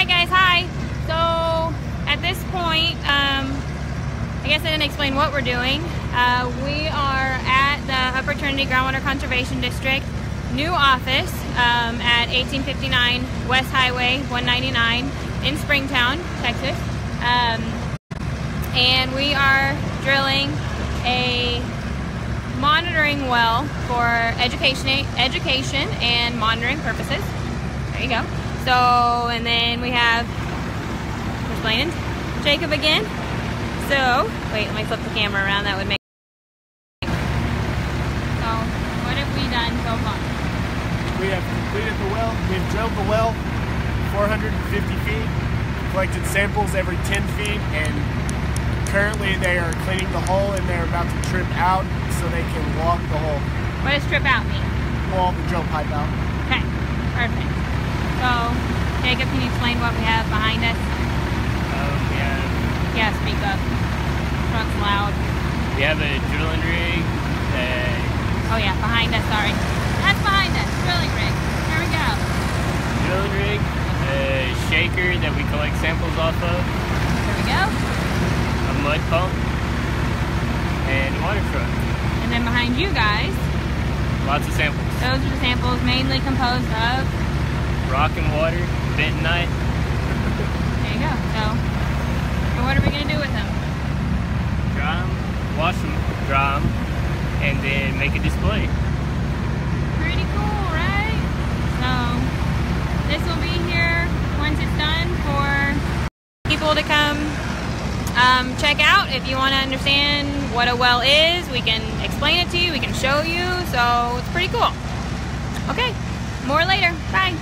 Alright guys, hi. So at this point, I guess I didn't explain what we're doing. We are at the Upper Trinity Groundwater Conservation District new office at 1859 West Highway 199 in Springtown, Texas. And we are drilling a monitoring well for education and monitoring purposes. There you go. So, and then we have, explaining, Jacob again. So, wait, let me flip the camera around, that would make. So, what have we done so far? We have completed the well. We've drilled the well 450 feet, collected samples every 10 feet, and currently they are cleaning the hole and they're about to trip out so they can walk the hole. What does trip out mean? Pull the drill pipe out. Okay, perfect. So, Jacob, can you explain what we have behind us? Yeah, speak up. Truck's loud. We have a drilling rig. Oh yeah, behind us, sorry. That's behind us, drilling rig. Here we go. Drilling rig, a shaker that we collect samples off of. There we go. A mud pump, and a water truck. And then behind you guys, lots of samples. Those are the samples mainly composed of rock and water, bentonite. There you go. So what are we going to do with them? Dry them, wash them, dry them, and then make a display. Pretty cool, right? So this will be here once it's done for people to come check out. If you want to understand what a well is, we can explain it to you, we can show you, so it's pretty cool. Okay, more later. Bye.